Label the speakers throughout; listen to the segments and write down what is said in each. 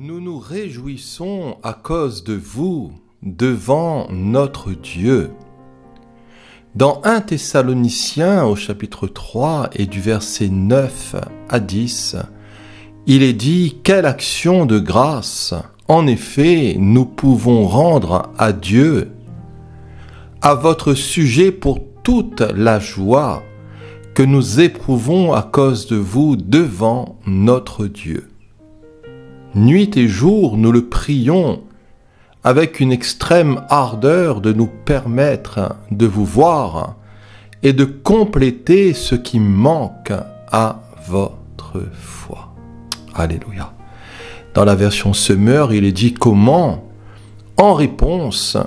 Speaker 1: Nous nous réjouissons à cause de vous devant notre Dieu. Dans 1 Thessaloniciens au chapitre 3 et du verset 9 à 10, il est dit « Quelle action de grâce, en effet, nous pouvons rendre à Dieu à votre sujet pour toute la joie que nous éprouvons à cause de vous devant notre Dieu. Nuit et jour, nous le prions avec une extrême ardeur de nous permettre de vous voir et de compléter ce qui manque à votre foi. » Alléluia. Dans la version Semeur, il est dit comment, en réponse,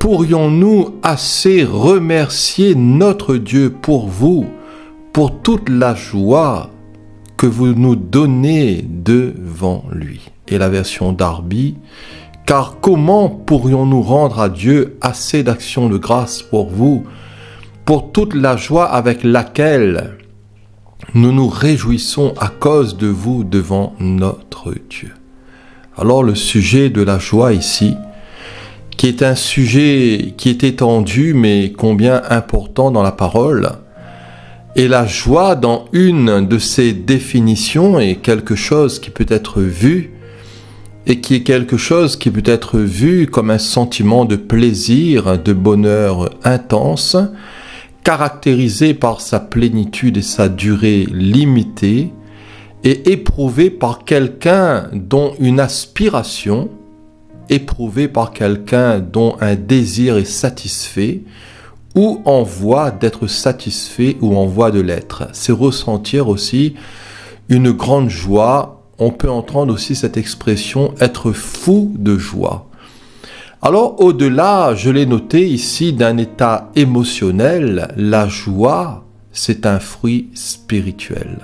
Speaker 1: pourrions-nous assez remercier notre Dieu pour vous, pour toute la joie que vous nous donnez devant lui. Et la version Darby, car comment pourrions-nous rendre à Dieu assez d'actions de grâce pour vous, pour toute la joie avec laquelle nous nous réjouissons à cause de vous devant notre Dieu. Alors le sujet de la joie ici, qui est un sujet qui est étendu mais combien important dans la parole, et la joie dans une de ses définitions est quelque chose qui peut être vu et qui est quelque chose qui peut être vu comme un sentiment de plaisir, de bonheur intense, caractérisé par sa plénitude et sa durée limitée et éprouvé par quelqu'un dont une aspiration, éprouvé par quelqu'un dont un désir est satisfait ou en voie d'être satisfait ou en voie de l'être. C'est ressentir aussi une grande joie. On peut entendre aussi cette expression « être fou de joie ». Alors au-delà, je l'ai noté ici, d'un état émotionnel, la joie, c'est un fruit spirituel.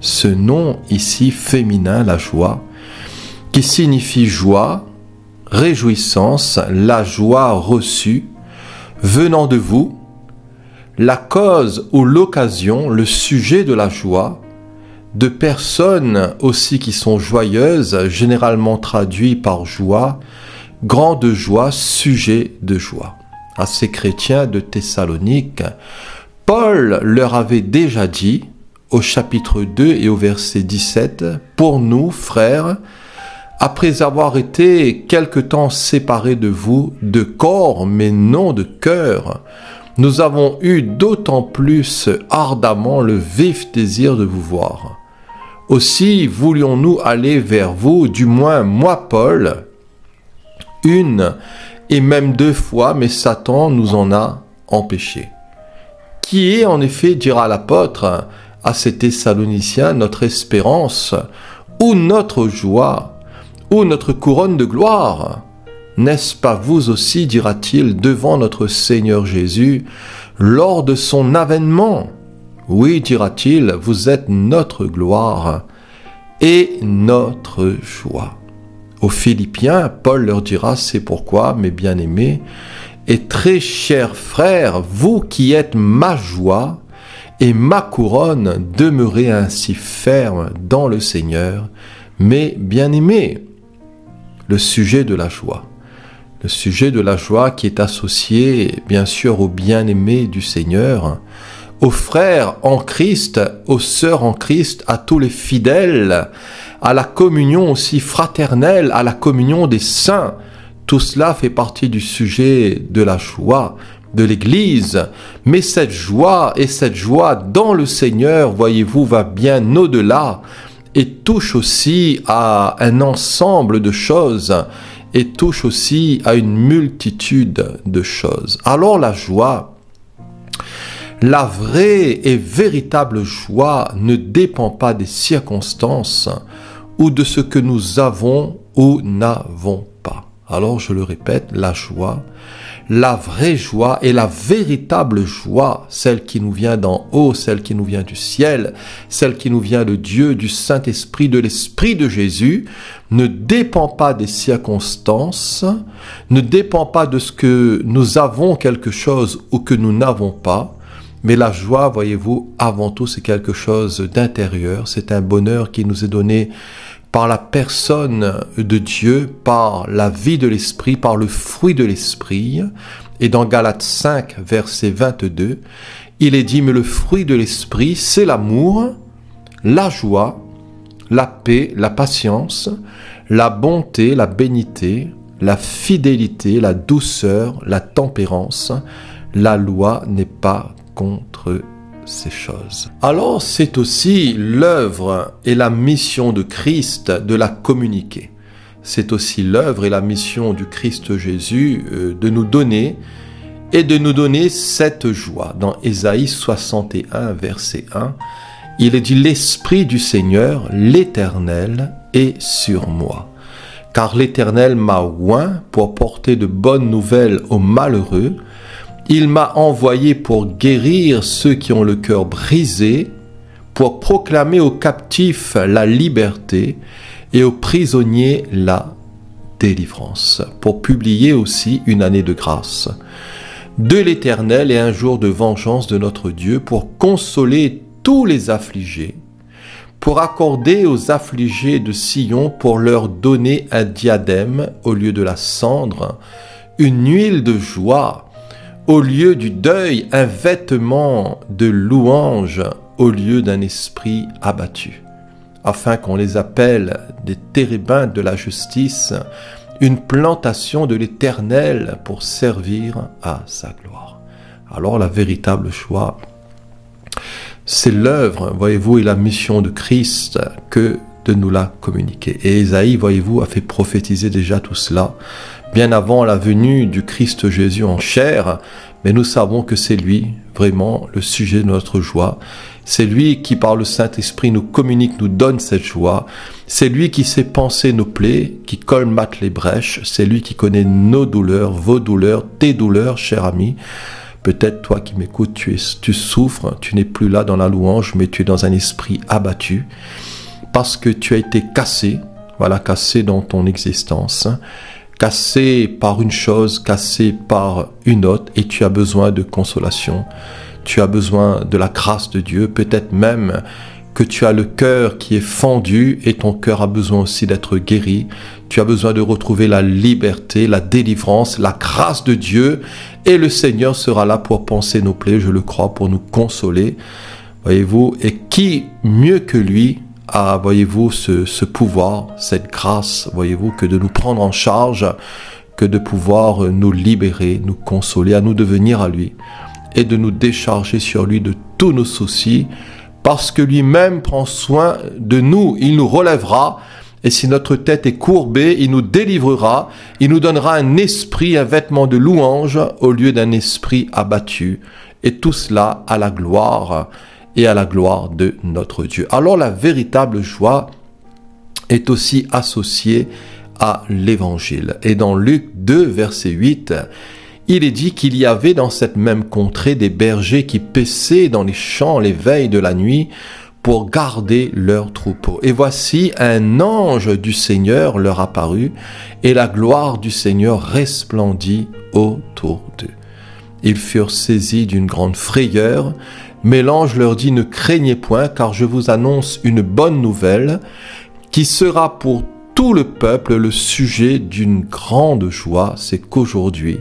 Speaker 1: Ce nom ici féminin, la joie, qui signifie joie, réjouissance, la joie reçue, venant de vous, la cause ou l'occasion, le sujet de la joie, de personnes aussi qui sont joyeuses, généralement traduit par joie, grande joie, sujet de joie. À ces chrétiens de Thessalonique, Paul leur avait déjà dit, au chapitre 2 et au verset 17, « Pour nous, frères, après avoir été quelque temps séparés de vous, de corps mais non de cœur, nous avons eu d'autant plus ardemment le vif désir de vous voir. Aussi voulions-nous aller vers vous, du moins moi Paul, une et même 2 fois, mais Satan nous en a empêchés. Qui est en effet, dira l'apôtre à ces Thessaloniciens, notre espérance ou notre joie ou notre couronne de gloire? N'est-ce pas vous aussi, dira-t-il, devant notre Seigneur Jésus, lors de son avènement? Oui, dira-t-il, vous êtes notre gloire et notre joie. Aux Philippiens, Paul leur dira, c'est pourquoi, mes bien-aimés, et très chers frères, vous qui êtes ma joie et ma couronne, demeurez ainsi fermes dans le Seigneur, mes bien-aimés. Le sujet de la joie. Le sujet de la joie qui est associé, bien sûr, aux bien-aimés du Seigneur, aux frères en Christ, aux sœurs en Christ, à tous les fidèles, à la communion aussi fraternelle, à la communion des saints. Tout cela fait partie du sujet de la joie de l'Église. Mais cette joie et cette joie dans le Seigneur, voyez-vous, va bien au-delà et touche aussi à un ensemble de choses et touche aussi à une multitude de choses. Alors la joie, la vraie et véritable joie ne dépend pas des circonstances ou de ce que nous avons ou n'avons pas. Alors je le répète, la joie, la vraie joie et la véritable joie, celle qui nous vient d'en haut, celle qui nous vient du ciel, celle qui nous vient de Dieu, du Saint-Esprit, de l'Esprit de Jésus, ne dépend pas des circonstances, ne dépend pas de ce que nous avons quelque chose ou que nous n'avons pas, mais la joie, voyez-vous, avant tout, c'est quelque chose d'intérieur, c'est un bonheur qui nous est donné par la personne de Dieu, par la vie de l'Esprit, par le fruit de l'Esprit. Et dans Galates 5, verset 22, il est dit, mais le fruit de l'Esprit, c'est l'amour, la joie, la paix, la patience, la bonté, la bénignité, la fidélité, la douceur, la tempérance. La loi n'est pas contre ces choses. Alors c'est aussi l'œuvre et la mission de Christ de la communiquer. C'est aussi l'œuvre et la mission du Christ Jésus de nous donner cette joie. Dans Ésaïe 61, verset 1, il est dit « L'Esprit du Seigneur, l'Éternel, est sur moi. Car l'Éternel m'a oint pour porter de bonnes nouvelles aux malheureux. Il m'a envoyé pour guérir ceux qui ont le cœur brisé, pour proclamer aux captifs la liberté et aux prisonniers la délivrance, pour publier aussi une année de grâce de l'Éternel et un jour de vengeance de notre Dieu, pour consoler tous les affligés, pour accorder aux affligés de Sion, pour leur donner un diadème au lieu de la cendre, une huile de joie au lieu du deuil, un vêtement de louange au lieu d'un esprit abattu, afin qu'on les appelle des térébinths de la justice, une plantation de l'Éternel pour servir à sa gloire. Alors la véritable joie, c'est l'œuvre, voyez-vous, et la mission de Christ que de nous la communiquer. Et Ésaïe, voyez-vous, a fait prophétiser déjà tout cela bien avant la venue du Christ Jésus en chair, mais nous savons que c'est lui vraiment le sujet de notre joie. C'est lui qui, par le Saint-Esprit, nous communique, nous donne cette joie. C'est lui qui sait penser nos plaies, qui colmate les brèches. C'est lui qui connaît nos douleurs, vos douleurs, tes douleurs, cher ami. Peut-être toi qui m'écoutes, tu souffres, tu n'es plus là dans la louange, mais tu es dans un esprit abattu parce que tu as été cassé, voilà, cassé dans ton existence, cassé par une chose, cassé par une autre, et tu as besoin de consolation, tu as besoin de la grâce de Dieu, peut-être même que tu as le cœur qui est fendu et ton cœur a besoin aussi d'être guéri. Tu as besoin de retrouver la liberté, la délivrance, la grâce de Dieu, et le Seigneur sera là pour panser nos plaies, je le crois, pour nous consoler. Voyez-vous, et qui mieux que lui a, voyez-vous, ce pouvoir, cette grâce, voyez-vous, que de nous prendre en charge, que de pouvoir nous libérer, nous consoler, à nous de venir à lui et de nous décharger sur lui de tous nos soucis, parce que lui-même prend soin de nous, il nous relèvera, et si notre tête est courbée, il nous délivrera, il nous donnera un esprit, un vêtement de louange, au lieu d'un esprit abattu, et tout cela à la gloire et à la gloire de notre Dieu. Alors la véritable joie est aussi associée à l'évangile. Et dans Luc 2, verset 8, il est dit qu'il y avait dans cette même contrée des bergers qui paissaient dans les champs les veilles de la nuit pour garder leurs troupeaux. Et voici un ange du Seigneur leur apparut, et la gloire du Seigneur resplendit autour d'eux. Ils furent saisis d'une grande frayeur, mais l'ange leur dit « Ne craignez point, car je vous annonce une bonne nouvelle, qui sera pour tout le peuple le sujet d'une grande joie, c'est qu'aujourd'hui,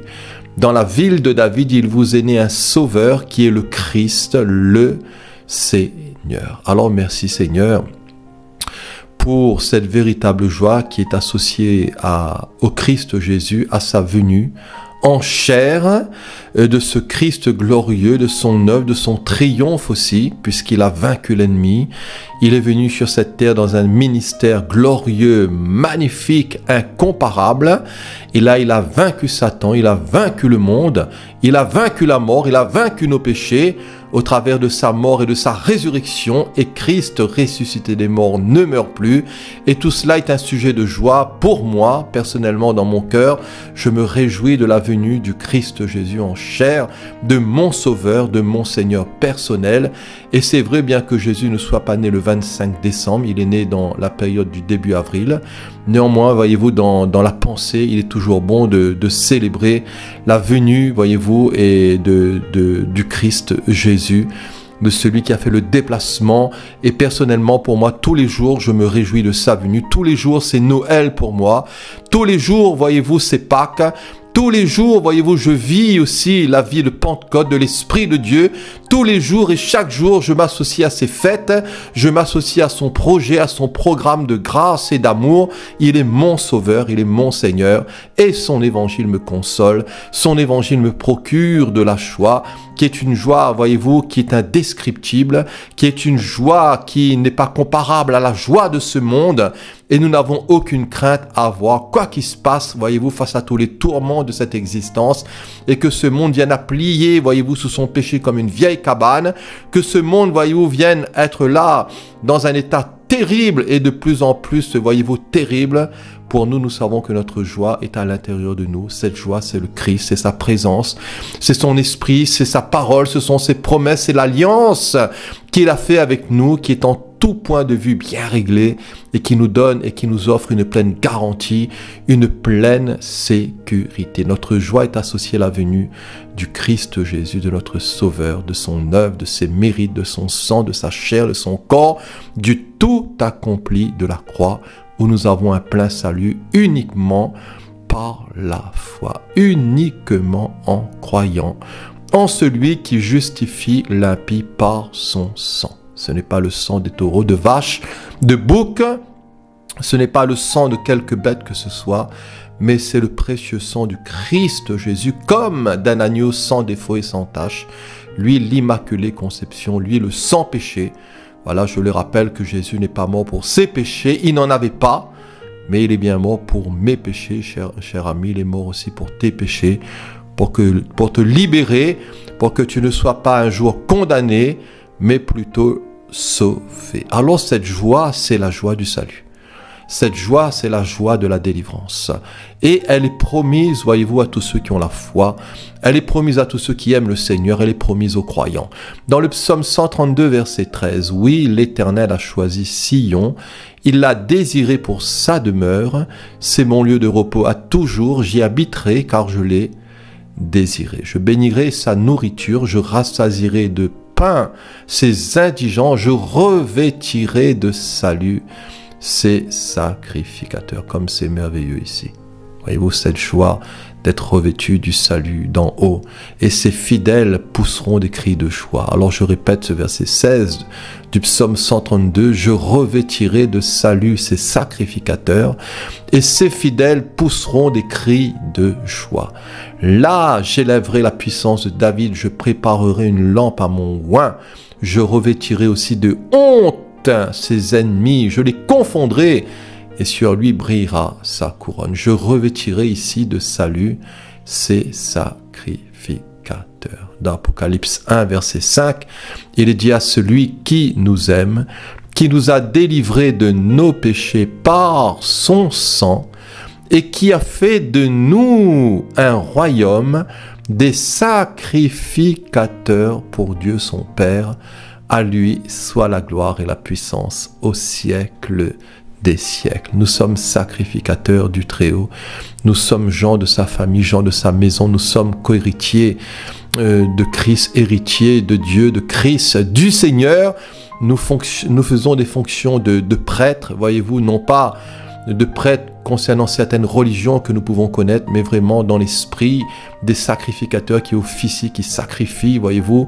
Speaker 1: dans la ville de David, il vous est né un sauveur qui est le Christ, le Seigneur. » Alors merci Seigneur pour cette véritable joie qui est associée au Christ Jésus, à sa venue en chair, de ce Christ glorieux, de son œuvre, de son triomphe aussi, puisqu'il a vaincu l'ennemi. Il est venu sur cette terre dans un ministère glorieux, magnifique, incomparable. Et là, il a vaincu Satan, il a vaincu le monde, il a vaincu la mort, il a vaincu nos péchés au travers de sa mort et de sa résurrection. Et Christ, ressuscité des morts, ne meurt plus. Et tout cela est un sujet de joie pour moi, personnellement, dans mon cœur. Je me réjouis de la venue du Christ Jésus en chair, de mon Sauveur, de mon Seigneur personnel. Et c'est vrai, bien que Jésus ne soit pas né le 25 décembre, il est né dans la période du début avril. Néanmoins, voyez-vous, dans la pensée, il est toujours bon de célébrer la venue, voyez-vous, et du Christ Jésus, de celui qui a fait le déplacement. Et personnellement, pour moi, tous les jours, je me réjouis de sa venue. Tous les jours, c'est Noël pour moi. Tous les jours, voyez-vous, c'est Pâques. Tous les jours, voyez-vous, je vis aussi la vie de Pentecôte, de l'Esprit de Dieu. Tous les jours et chaque jour, je m'associe à ses fêtes. Je m'associe à son projet, à son programme de grâce et d'amour. Il est mon Sauveur, il est mon Seigneur. Et son évangile me console. Son évangile me procure de la joie, qui est une joie, voyez-vous, qui est indescriptible, qui est une joie qui n'est pas comparable à la joie de ce monde. Et nous n'avons aucune crainte à avoir, quoi qu'il se passe, voyez-vous, face à tous les tourments de cette existence, et que ce monde vienne à plier, voyez-vous, sous son péché comme une vieille cabane, que ce monde, voyez-vous, vienne être là, dans un état terrible, et de plus en plus, voyez-vous, terrible. Pour nous, nous savons que notre joie est à l'intérieur de nous. Cette joie, c'est le Christ, c'est sa présence, c'est son esprit, c'est sa parole, ce sont ses promesses, c'est l'alliance qu'il a fait avec nous, qui est en tout point de vue bien réglé et qui nous donne et qui nous offre une pleine garantie, une pleine sécurité. Notre joie est associée à la venue du Christ Jésus, de notre Sauveur, de son œuvre, de ses mérites, de son sang, de sa chair, de son corps, du tout accompli de la croix, où nous avons un plein salut uniquement par la foi, uniquement en croyant en celui qui justifie l'impie par son sang. Ce n'est pas le sang des taureaux, de vaches, de boucs, ce n'est pas le sang de quelque bête que ce soit, mais c'est le précieux sang du Christ Jésus, comme d'un agneau sans défaut et sans tache, lui l'immaculée conception, lui le sans péché. Voilà, je le rappelle que Jésus n'est pas mort pour ses péchés, il n'en avait pas, mais il est bien mort pour mes péchés, cher ami, il est mort aussi pour tes péchés, pour te libérer, pour que tu ne sois pas un jour condamné, mais plutôt sauvé. Alors cette joie, c'est la joie du salut. Cette joie, c'est la joie de la délivrance. Et elle est promise, voyez-vous, à tous ceux qui ont la foi. Elle est promise à tous ceux qui aiment le Seigneur. Elle est promise aux croyants. Dans le psaume 132, verset 13, « Oui, l'Éternel a choisi Sion. Il l'a désiré pour sa demeure. C'est mon lieu de repos à toujours. J'y habiterai car je l'ai désiré. Je bénirai sa nourriture. Je rassasierai de pain ses indigents. Je revêtirai de salut ses sacrificateurs. » Comme c'est merveilleux ici. Voyez-vous cette joie d'être revêtu du salut d'en haut. Et ses fidèles pousseront des cris de joie. Alors je répète ce verset 16 du psaume 132. « Je revêtirai de salut ses sacrificateurs et ses fidèles pousseront des cris de joie. Là, j'élèverai la puissance de David. Je préparerai une lampe à mon oint. Je revêtirai aussi de honte ses ennemis, je les confondrai et sur lui brillera sa couronne. Je revêtirai ici de salut ses sacrificateurs. » Dans Apocalypse 1, verset 5, il est dit à celui qui nous aime, qui nous a délivrés de nos péchés par son sang et qui a fait de nous un royaume, des sacrificateurs pour Dieu son Père. À lui soit la gloire et la puissance au siècle des siècles. Nous sommes sacrificateurs du Très-Haut. Nous sommes gens de sa famille, gens de sa maison. Nous sommes co-héritiers de Christ, héritiers de Dieu, de Christ, du Seigneur. Nous faisons des fonctions de prêtres, voyez-vous, non pas de prêtres concernant certaines religions que nous pouvons connaître, mais vraiment dans l'esprit des sacrificateurs qui officient, qui sacrifient, voyez-vous,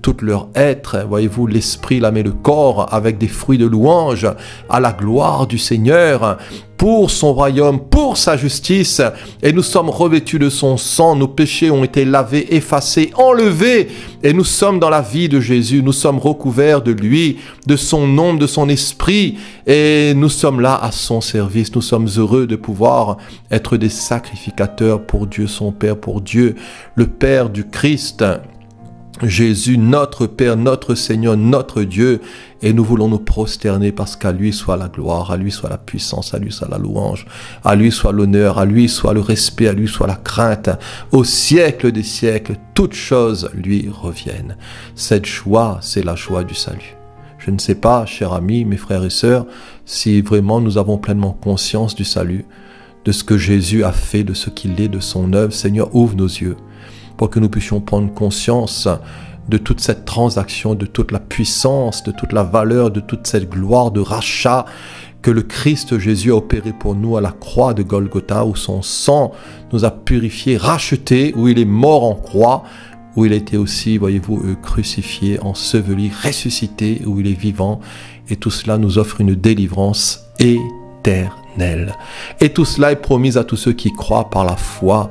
Speaker 1: tout leur être, voyez-vous, l'esprit, l'âme et le corps, avec des fruits de louange à la gloire du Seigneur, pour son royaume, pour sa justice, et nous sommes revêtus de son sang, nos péchés ont été lavés, effacés, enlevés, et nous sommes dans la vie de Jésus, nous sommes recouverts de lui, de son ombre, de son esprit, et nous sommes là à son service. Nous sommes heureux de pouvoir être des sacrificateurs pour Dieu son Père, pour Dieu le Père du Christ, Jésus, notre Père, notre Seigneur, notre Dieu, et nous voulons nous prosterner parce qu'à lui soit la gloire, à lui soit la puissance, à lui soit la louange, à lui soit l'honneur, à lui soit le respect, à lui soit la crainte. Au siècle des siècles, toutes choses lui reviennent. Cette joie, c'est la joie du salut. Je ne sais pas, chers amis, mes frères et sœurs, si vraiment nous avons pleinement conscience du salut, de ce que Jésus a fait, de ce qu'il est, de son œuvre. Seigneur, ouvre nos yeux pour que nous puissions prendre conscience de toute cette transaction, de toute la puissance, de toute la valeur, de toute cette gloire de rachat que le Christ Jésus a opéré pour nous à la croix de Golgotha, où son sang nous a purifiés, rachetés, où il est mort en croix, où il a été aussi, voyez-vous, crucifié, enseveli, ressuscité, où il est vivant. Et tout cela nous offre une délivrance éternelle. Et tout cela est promis à tous ceux qui croient par la foi,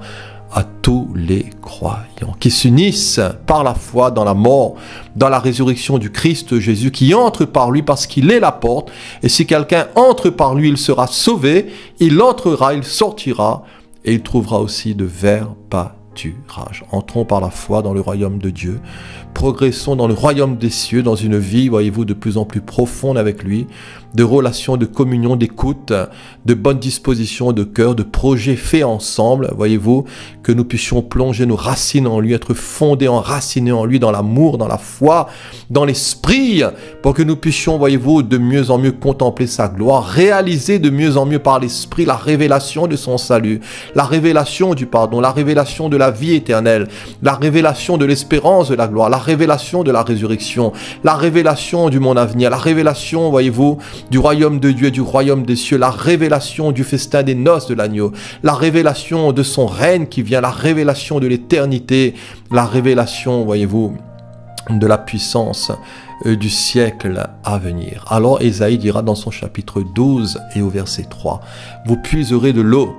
Speaker 1: à tous les croyants, qui s'unissent par la foi dans la mort, dans la résurrection du Christ Jésus, qui entre par lui parce qu'il est la porte. Et si quelqu'un entre par lui, il sera sauvé, il entrera, il sortira, et il trouvera aussi de verts pâturages. Entrons par la foi dans le royaume de Dieu, progressons dans le royaume des cieux, dans une vie, voyez-vous, de plus en plus profonde avec lui, de relations, de communion, d'écoute, de bonne disposition de cœur, de projets faits ensemble, voyez-vous, que nous puissions plonger nos racines en lui, être fondés, enracinés en lui, dans l'amour, dans la foi, dans l'esprit, pour que nous puissions, voyez-vous, de mieux en mieux contempler sa gloire, réaliser de mieux en mieux par l'esprit la révélation de son salut, la révélation du pardon, la révélation de la vie éternelle, la révélation de l'espérance de la gloire, la révélation de la résurrection, la révélation du monde à venir, la révélation, voyez-vous, du royaume de Dieu et du royaume des cieux, la révélation du festin des noces de l'agneau, la révélation de son règne qui vient, la révélation de l'éternité, la révélation, voyez-vous, de la puissance du siècle à venir. Alors Ésaïe dira dans son chapitre 12 et au verset 3, « Vous puiserez de l'eau,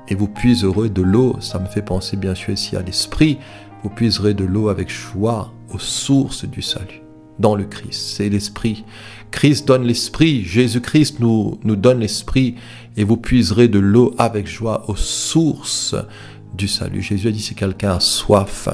Speaker 1: et vous puiserez de l'eau », ça me fait penser bien sûr ici à l'esprit, « vous puiserez de l'eau avec joie aux sources du salut. » Dans le Christ, c'est l'esprit. Christ donne l'esprit, Jésus-Christ nous donne l'esprit, et vous puiserez de l'eau avec joie aux sources du salut. Jésus a dit, si quelqu'un a soif,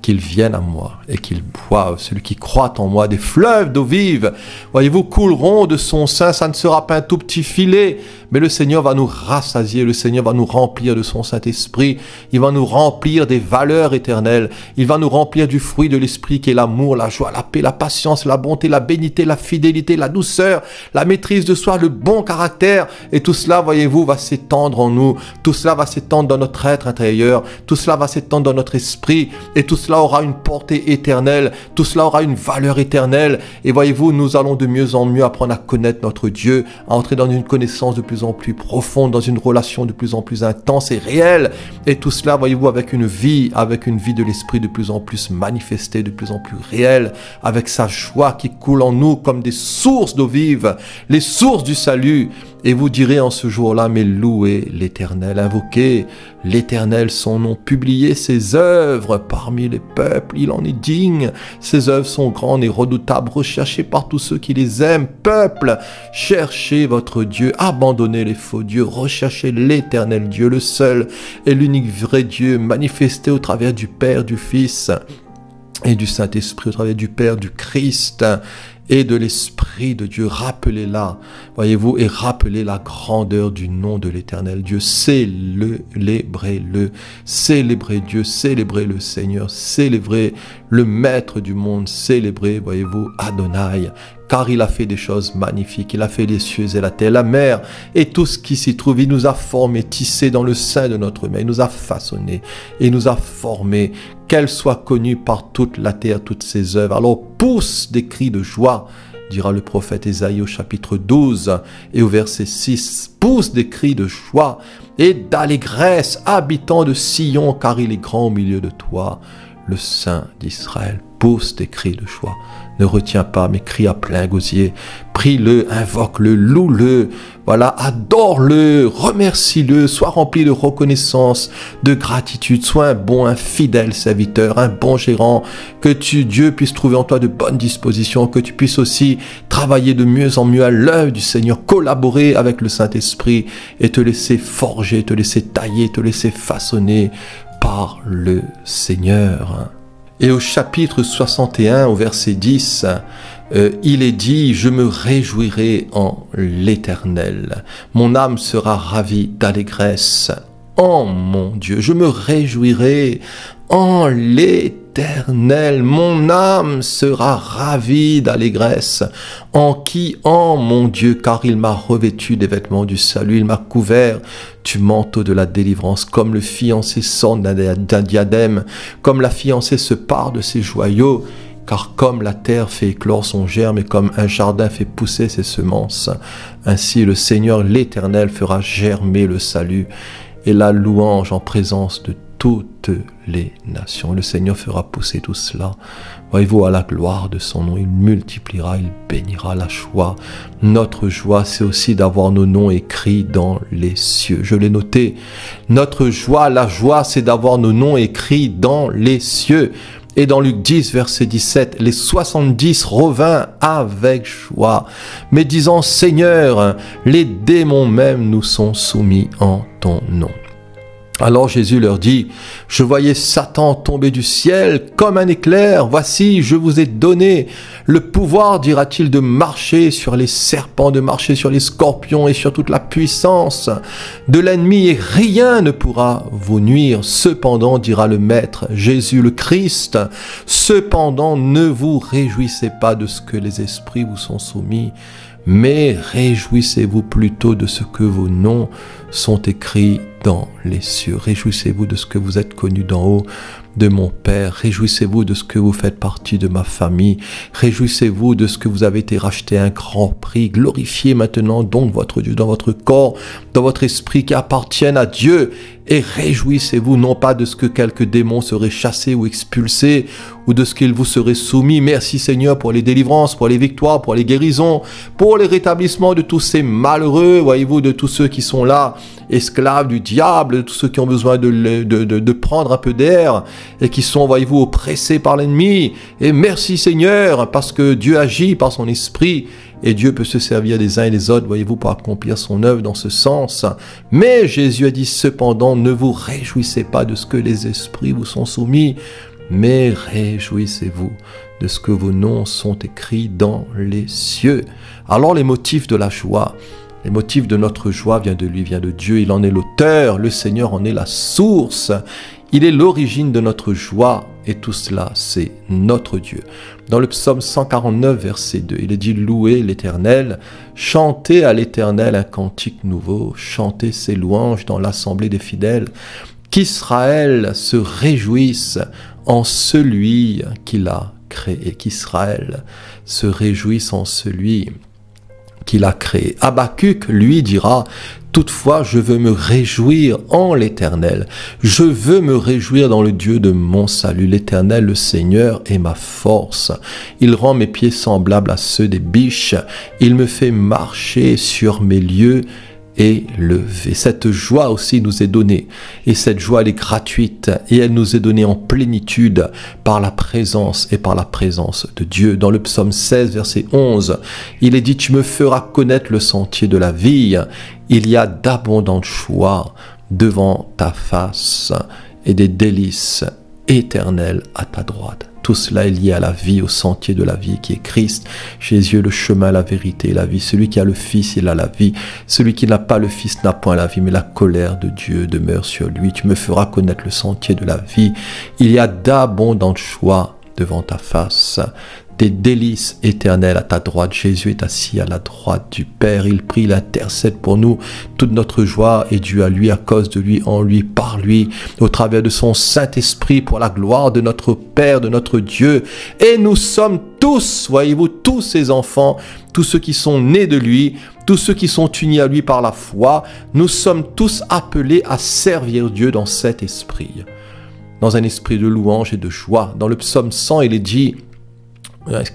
Speaker 1: qu'il vienne à moi et qu'il boive. Celui qui croit en moi, des fleuves d'eau vive, voyez-vous, couleront de son sein. Ça ne sera pas un tout petit filet, mais le Seigneur va nous rassasier, le Seigneur va nous remplir de son Saint-Esprit, il va nous remplir des valeurs éternelles, il va nous remplir du fruit de l'Esprit qui est l'amour, la joie, la paix, la patience, la bonté, la bénité, la fidélité, la douceur, la maîtrise de soi, le bon caractère. Et tout cela, voyez-vous, va s'étendre en nous, tout cela va s'étendre dans notre être intérieur, tout cela va s'étendre dans notre esprit, et tout cela aura une portée éternelle, tout cela aura une valeur éternelle. Et voyez-vous, nous allons de mieux en mieux apprendre à connaître notre Dieu, à entrer dans une connaissance de plus en plus profonde, dans une relation de plus en plus intense et réelle. Et tout cela, voyez-vous, avec une vie de l'esprit de plus en plus manifestée, de plus en plus réelle, avec sa joie qui coule en nous comme des sources d'eau vive, les sources du salut. Et vous direz en ce jour-là, mais louez l'Éternel, invoquez l'Éternel, son nom, publiez ses œuvres parmi les peuples, il en est digne, ses œuvres sont grandes et redoutables, recherchées par tous ceux qui les aiment. Peuple, cherchez votre Dieu, abandonnez les faux dieux, recherchez l'Éternel Dieu, le seul et l'unique vrai Dieu, manifesté au travers du Père, du Fils et du Saint-Esprit, au travers du Père, du Christ et de l'Esprit de Dieu. Rappelez-la, voyez-vous, et rappelez la grandeur du nom de l'Éternel Dieu. Célébrez-le, célébrez Dieu, célébrez le Seigneur, célébrez le Maître du monde, célébrez, voyez-vous, Adonai, car il a fait des choses magnifiques. Il a fait les cieux et la terre, la mer et tout ce qui s'y trouve. Il nous a formés, tissés dans le sein de notre mère. Il nous a façonnés et nous a formés. Qu'elle soit connue par toute la terre, toutes ses œuvres. Alors pousse des cris de joie, dira le prophète Ésaïe au chapitre 12 et au verset 6. Pousse des cris de joie et d'allégresse, habitant de Sion, car il est grand au milieu de toi, le Saint d'Israël. Pousse des cris de joie. Ne retiens pas, mais crie à plein gosier. Prie-le, invoque-le, loue-le. Voilà, adore-le, remercie-le. Sois rempli de reconnaissance, de gratitude. Sois un bon, un fidèle serviteur, un bon gérant. Que Dieu puisse trouver en toi de bonnes dispositions. Que tu puisses aussi travailler de mieux en mieux à l'œuvre du Seigneur. Collaborer avec le Saint-Esprit et te laisser forger, te laisser tailler, te laisser façonner par le Seigneur. Et au chapitre 61, au verset 10, il est dit, « Je me réjouirai en l'Éternel. Mon âme sera ravie d'allégresse en mon Dieu. Je me réjouirai en l'Éternel. Mon âme sera ravie d'allégresse. En qui? En mon Dieu, car il m'a revêtu des vêtements du salut. Il m'a couvert du manteau de la délivrance, comme le fiancé s'orne d'un diadème, comme la fiancée se pare de ses joyaux. Car comme la terre fait éclore son germe et comme un jardin fait pousser ses semences, ainsi le Seigneur l'Éternel fera germer le salut et la louange en présence de toutes les nations. Le Seigneur fera pousser tout cela. Voyez-vous, à la gloire de son nom, il multipliera, il bénira la joie. Notre joie, c'est aussi d'avoir nos noms écrits dans les cieux. Je l'ai noté. Notre joie, la joie, c'est d'avoir nos noms écrits dans les cieux. Et dans Luc 10, verset 17, les 70 revinrent avec joie, mais disant, Seigneur, les démons même nous sont soumis en ton nom. Alors Jésus leur dit, je voyais Satan tomber du ciel comme un éclair. Voici, je vous ai donné le pouvoir, dira-t-il, de marcher sur les serpents, de marcher sur les scorpions et sur toute la puissance de l'ennemi, et rien ne pourra vous nuire. Cependant, dira le Maître, Jésus le Christ, cependant ne vous réjouissez pas de ce que les esprits vous sont soumis, mais réjouissez-vous plutôt de ce que vos noms sont écrits dans les cieux. Réjouissez-vous de ce que vous êtes connus d'en haut de mon Père. Réjouissez-vous de ce que vous faites partie de ma famille. Réjouissez-vous de ce que vous avez été racheté à un grand prix. Glorifiez maintenant donc votre Dieu dans votre corps, dans votre esprit qui appartiennent à Dieu. Et réjouissez-vous non pas de ce que quelques démons seraient chassés ou expulsés ou de ce qu'ils vous seraient soumis. Merci Seigneur pour les délivrances, pour les victoires, pour les guérisons, pour les rétablissements de tous ces malheureux, voyez-vous, de tous ceux qui sont là, esclaves du diable, de tous ceux qui ont besoin de prendre un peu d'air et qui sont, voyez-vous, oppressés par l'ennemi. Et merci Seigneur, parce que Dieu agit par son esprit et Dieu peut se servir des uns et des autres, voyez-vous, pour accomplir son œuvre dans ce sens. Mais Jésus a dit cependant, ne vous réjouissez pas de ce que les esprits vous sont soumis, mais réjouissez-vous de ce que vos noms sont écrits dans les cieux. Alors les motifs de la joie, les motifs de notre joie viennent de lui, vient de Dieu. Il en est l'auteur, le Seigneur en est la source. Il est l'origine de notre joie et tout cela, c'est notre Dieu. Dans le psaume 149, verset 2, il est dit « Louez l'Éternel, chantez à l'Éternel un cantique nouveau, chantez ses louanges dans l'assemblée des fidèles, qu'Israël se réjouisse en celui qui l'a créé, qu'Israël se réjouisse en celui qu'il a créé. » Habakkuk, lui, dira « Toutefois, je veux me réjouir en l'Éternel. Je veux me réjouir dans le Dieu de mon salut. L'Éternel, le Seigneur, est ma force. Il rend mes pieds semblables à ceux des biches. Il me fait marcher sur mes lieux élevés. » Cette joie aussi nous est donnée. Et cette joie, elle est gratuite. Et elle nous est donnée en plénitude par la présence de Dieu. Dans le psaume 16, verset 11, il est dit « Tu me feras connaître le sentier de la vie. Il y a d'abondantes joies devant ta face et des délices éternelles à ta droite. » Tout cela est lié à la vie, au sentier de la vie qui est Christ. Jésus est le chemin, la vérité et la vie. Celui qui a le Fils, il a la vie. Celui qui n'a pas le Fils n'a point la vie, mais la colère de Dieu demeure sur lui. Tu me feras connaître le sentier de la vie. Il y a d'abondantes joies devant ta face, des délices éternelles à ta droite. Jésus est assis à la droite du Père. Il prie, il intercède pour nous. Toute notre joie est due à lui, à cause de lui, en lui, par lui, au travers de son Saint-Esprit, pour la gloire de notre Père, de notre Dieu. Et nous sommes tous, voyez-vous, tous ses enfants, tous ceux qui sont nés de lui, tous ceux qui sont unis à lui par la foi. Nous sommes tous appelés à servir Dieu dans cet esprit, dans un esprit de louange et de joie. Dans le psaume 100, il est dit,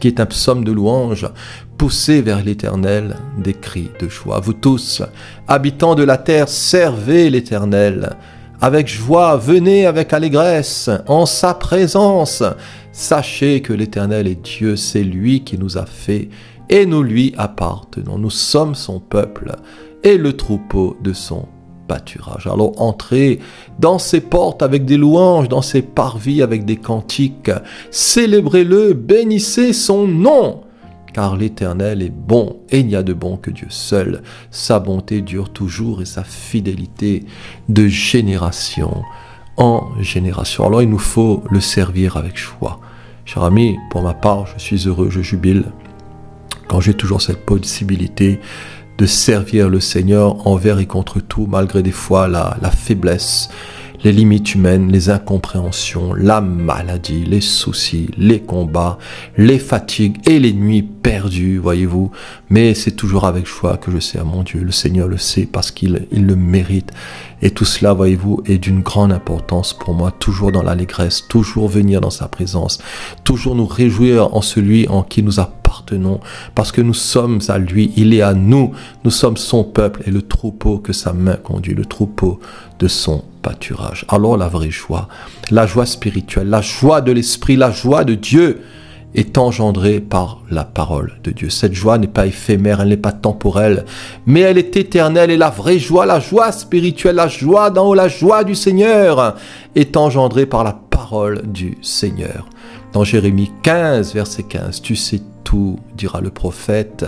Speaker 1: qui est un psaume de louange, poussez vers l'Éternel des cris de joie. Vous tous, habitants de la terre, servez l'Éternel. Avec joie, venez avec allégresse en sa présence. Sachez que l'Éternel est Dieu, c'est lui qui nous a fait et nous lui appartenons. Nous sommes son peuple et le troupeau de son pâturage. Alors entrez dans ses portes avec des louanges, dans ses parvis avec des cantiques. Célébrez-le, bénissez son nom, car l'Éternel est bon et il n'y a de bon que Dieu seul. Sa bonté dure toujours et sa fidélité de génération en génération. Alors il nous faut le servir avec joie. Cher ami, pour ma part, je suis heureux, je jubile quand j'ai toujours cette possibilité de servir le Seigneur envers et contre tout, malgré des fois la faiblesse, les limites humaines, les incompréhensions, la maladie, les soucis, les combats, les fatigues et les nuits perdues, voyez-vous. Mais c'est toujours avec joie que je sais à mon Dieu. Le Seigneur le sait parce qu'il le mérite. Et tout cela, voyez-vous, est d'une grande importance pour moi. Toujours dans l'allégresse, toujours venir dans sa présence, toujours nous réjouir en celui en qui nous appartenons, parce que nous sommes à lui, il est à nous, nous sommes son peuple et le troupeau que sa main conduit, le troupeau de son pâturage. Alors la vraie joie, la joie spirituelle, la joie de l'esprit, la joie de Dieu est engendrée par la parole de Dieu. Cette joie n'est pas éphémère, elle n'est pas temporelle, mais elle est éternelle. Et la vraie joie, la joie spirituelle, la joie d'en haut, la joie du Seigneur est engendrée par la parole du Seigneur. Dans Jérémie 15, verset 15, « Tu sais tout, dira le prophète,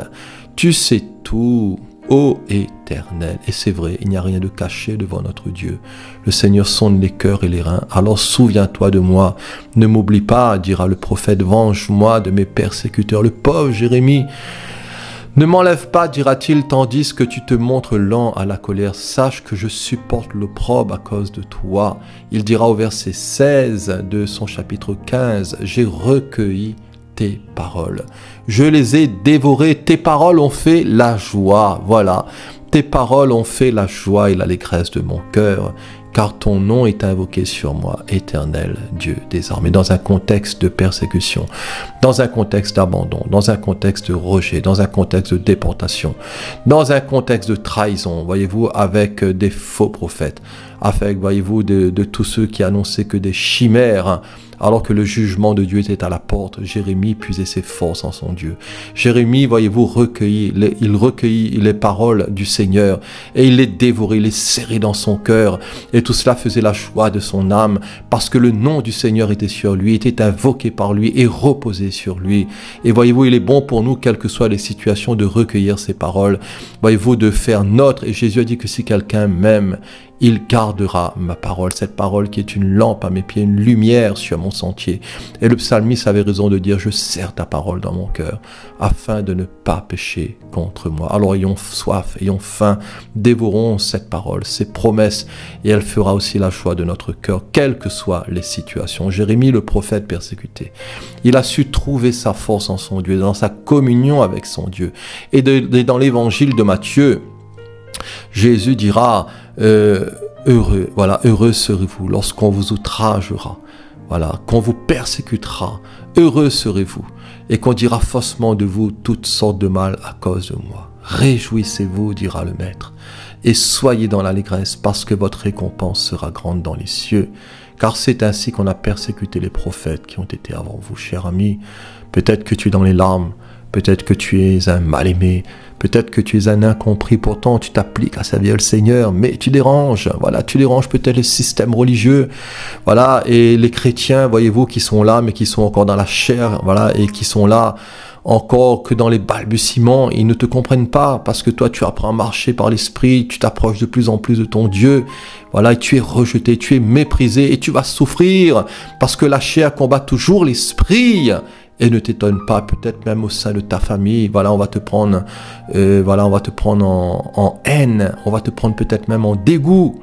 Speaker 1: tu sais tout, ô Éternel. » Et c'est vrai, il n'y a rien de caché devant notre Dieu. Le Seigneur sonde les cœurs et les reins. Alors souviens-toi de moi. Ne m'oublie pas, dira le prophète. Venge-moi de mes persécuteurs. Le pauvre Jérémie. Ne m'enlève pas, dira-t-il, tandis que tu te montres lent à la colère. Sache que je supporte l'opprobre à cause de toi. Il dira au verset 16 de son chapitre 15, « J'ai recueilli tes paroles. Je les ai dévorées. Tes paroles ont fait la joie. » Voilà. Tes paroles ont fait la joie et l'allégresse de mon cœur, car ton nom est invoqué sur moi, Éternel Dieu des armées. Dans un contexte de persécution, dans un contexte d'abandon, dans un contexte de rejet, dans un contexte de déportation, dans un contexte de trahison, voyez-vous, avec des faux prophètes, avec, voyez-vous, de tous ceux qui annonçaient que des chimères, alors que le jugement de Dieu était à la porte. Jérémie puisait ses forces en son Dieu. Jérémie, voyez-vous, recueillit les paroles du Seigneur et il les dévorait, il les serrait dans son cœur. Et tout cela faisait la joie de son âme parce que le nom du Seigneur était sur lui, était invoqué par lui et reposé sur lui. Et voyez-vous, il est bon pour nous, quelles que soient les situations, de recueillir ces paroles. Voyez-vous, de faire notre. Et Jésus a dit que si quelqu'un m'aime, il gardera ma parole, cette parole qui est une lampe à mes pieds, une lumière sur mon sentier. Et le psalmiste avait raison de dire, je serre ta parole dans mon cœur, afin de ne pas pécher contre moi. Alors ayons soif, ayons faim, dévorons cette parole, ces promesses, et elle fera aussi la joie de notre cœur, quelles que soient les situations. Jérémie, le prophète persécuté, il a su trouver sa force en son Dieu, dans sa communion avec son Dieu. Et dans l'évangile de Matthieu, Jésus dira, heureux, voilà, heureux serez-vous lorsqu'on vous outragera, voilà, qu'on vous persécutera, heureux serez-vous, et qu'on dira faussement de vous toutes sortes de mal à cause de moi. Réjouissez-vous, dira le Maître, et soyez dans l'allégresse, parce que votre récompense sera grande dans les cieux, car c'est ainsi qu'on a persécuté les prophètes qui ont été avant vous, cher ami. Peut-être que tu es dans les larmes, peut-être que tu es un mal-aimé, peut-être que tu es un incompris, pourtant tu t'appliques à servir le Seigneur, mais tu déranges, voilà, tu déranges peut-être les systèmes religieux, voilà, et les chrétiens, voyez-vous, qui sont là, mais qui sont encore dans la chair, voilà, et qui sont là encore que dans les balbutiements, ils ne te comprennent pas, parce que toi tu apprends à marcher par l'esprit, tu t'approches de plus en plus de ton Dieu, voilà, et tu es rejeté, tu es méprisé, et tu vas souffrir, parce que la chair combat toujours l'esprit. Et ne t'étonne pas, peut-être même au sein de ta famille, voilà, on va te prendre, en haine, on va te prendre peut-être même en dégoût.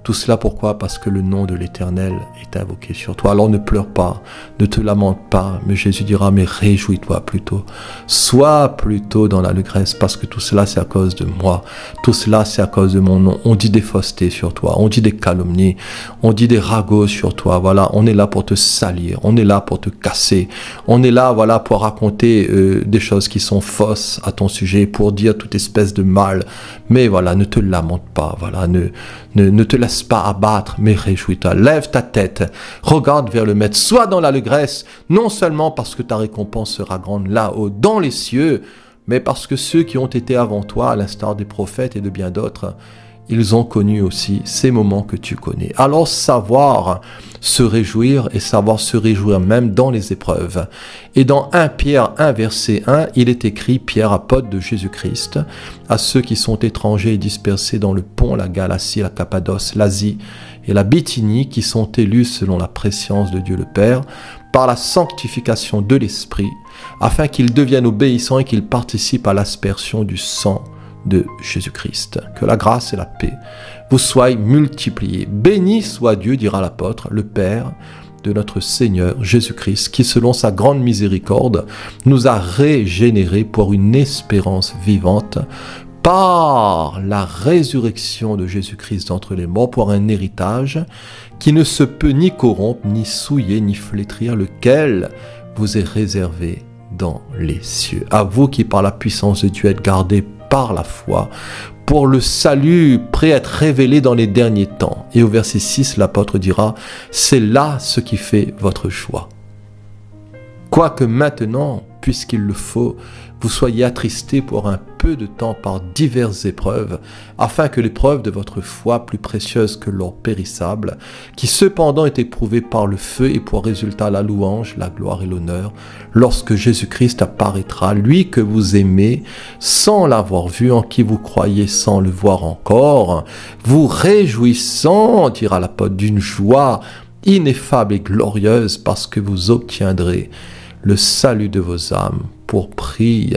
Speaker 1: Tout cela pourquoi? Parce que le nom de l'Éternel est invoqué sur toi. Alors ne pleure pas, ne te lamente pas, mais Jésus dira, mais réjouis-toi plutôt. Sois plutôt dans l'allégresse, parce que tout cela c'est à cause de moi. Tout cela c'est à cause de mon nom. On dit des faussetés sur toi, on dit des calomnies, on dit des ragots sur toi. Voilà, on est là pour te salir, on est là pour te casser. On est là, voilà, pour raconter des choses qui sont fausses à ton sujet, pour dire toute espèce de mal. Mais voilà, ne te lamente pas, voilà, ne te laisse pas abattre, mais réjouis-toi, lève ta tête, regarde vers le Maître, sois dans l'allégresse, non seulement parce que ta récompense sera grande là-haut, dans les cieux, mais parce que ceux qui ont été avant toi, à l'instar des prophètes et de bien d'autres, ils ont connu aussi ces moments que tu connais. Alors savoir se réjouir et savoir se réjouir même dans les épreuves. Et dans 1 Pierre 1 verset 1, il est écrit, Pierre, apôtre de Jésus-Christ, à ceux qui sont étrangers et dispersés dans le Pont, la Galatie, la Cappadoce, l'Asie et la Bithynie, qui sont élus selon la prescience de Dieu le Père, par la sanctification de l'Esprit, afin qu'ils deviennent obéissants et qu'ils participent à l'aspersion du sang de Jésus-Christ. Que la grâce et la paix vous soient multipliées. Béni soit Dieu, dira l'apôtre, le Père de notre Seigneur Jésus-Christ, qui selon sa grande miséricorde nous a régénérés pour une espérance vivante par la résurrection de Jésus-Christ d'entre les morts, pour un héritage qui ne se peut ni corrompre, ni souiller, ni flétrir, lequel vous est réservé dans les cieux. À vous qui, par la puissance de Dieu, êtes gardés par la foi pour le salut prêt à être révélé dans les derniers temps. Et au verset 6, l'apôtre dira, c'est là ce qui fait votre choix. Quoique maintenant, puisqu'il le faut, vous soyez attristés pour un peu de temps par diverses épreuves, afin que l'épreuve de votre foi, plus précieuse que l'or périssable, qui cependant est éprouvée par le feu, et pour résultat la louange, la gloire et l'honneur, lorsque Jésus-Christ apparaîtra, lui que vous aimez, sans l'avoir vu, en qui vous croyez sans le voir encore, vous réjouissant, dira l'apôtre, d'une joie ineffable et glorieuse, parce que vous obtiendrez le salut de vos âmes pour prix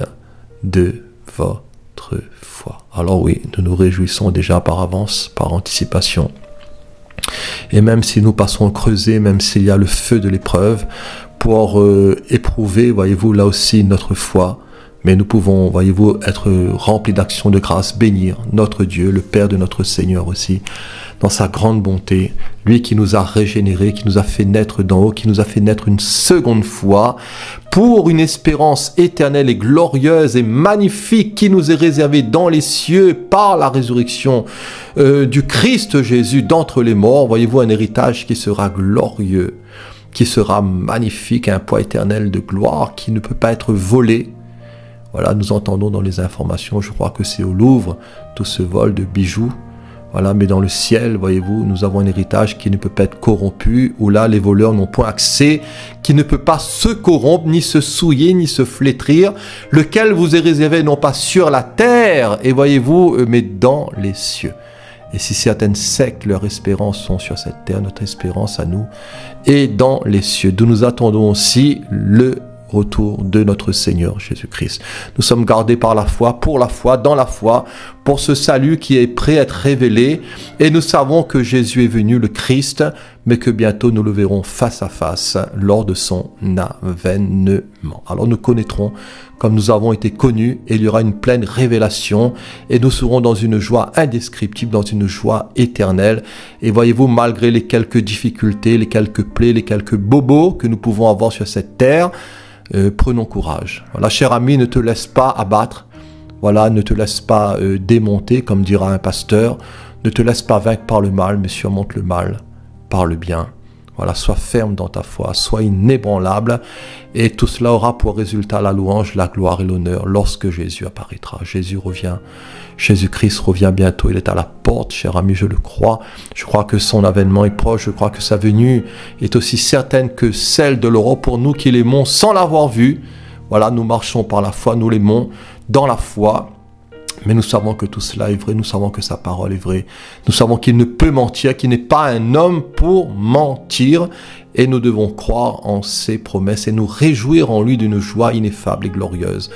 Speaker 1: de votre foi. Alors oui, nous nous réjouissons déjà par avance, par anticipation. Et même si nous passons creuser, même s'il y a le feu de l'épreuve, pour éprouver, voyez-vous, là aussi notre foi, mais nous pouvons, voyez-vous, être remplis d'actions de grâce, bénir notre Dieu, le Père de notre Seigneur aussi, dans sa grande bonté, lui qui nous a régénérés, qui nous a fait naître d'en haut, qui nous a fait naître une seconde fois, pour une espérance éternelle et glorieuse et magnifique qui nous est réservée dans les cieux par la résurrection du Christ Jésus d'entre les morts. Voyez-vous, un héritage qui sera glorieux, qui sera magnifique, un poids éternel de gloire qui ne peut pas être volé. Voilà, nous entendons dans les informations, je crois que c'est au Louvre, tout ce vol de bijoux. Voilà, mais dans le ciel, voyez-vous, nous avons un héritage qui ne peut pas être corrompu, où là, les voleurs n'ont point accès, qui ne peut pas se corrompre, ni se souiller, ni se flétrir, lequel vous est réservé non pas sur la terre, et voyez-vous, mais dans les cieux. Et si certaines sectes, leur espérance sont sur cette terre, notre espérance à nous est dans les cieux, d'où nous attendons aussi le retour de notre Seigneur Jésus-Christ. Nous sommes gardés par la foi, pour la foi, dans la foi, pour ce salut qui est prêt à être révélé. Et nous savons que Jésus est venu, le Christ, mais que bientôt nous le verrons face à face lors de son avènement. Alors nous connaîtrons comme nous avons été connus, et il y aura une pleine révélation, et nous serons dans une joie indescriptible, dans une joie éternelle. Et voyez-vous, malgré les quelques difficultés, les quelques plaies, les quelques bobos que nous pouvons avoir sur cette terre, prenons courage. Voilà, cher ami, ne te laisse pas abattre. Voilà, ne te laisse pas démonter, comme dira un pasteur. Ne te laisse pas vaincre par le mal, mais surmonte le mal par le bien. Voilà, sois ferme dans ta foi, sois inébranlable, et tout cela aura pour résultat la louange, la gloire et l'honneur lorsque Jésus apparaîtra. Jésus revient, Jésus-Christ revient bientôt, il est à la porte, cher ami, je le crois. Je crois que son avènement est proche, je crois que sa venue est aussi certaine que celle de l'Europe pour nous qui l'aimons sans l'avoir vu. Voilà, nous marchons par la foi, nous l'aimons dans la foi. Mais nous savons que tout cela est vrai, nous savons que sa parole est vraie. Nous savons qu'il ne peut mentir, qu'il n'est pas un homme pour mentir. Et nous devons croire en ses promesses et nous réjouir en lui d'une joie ineffable et glorieuse.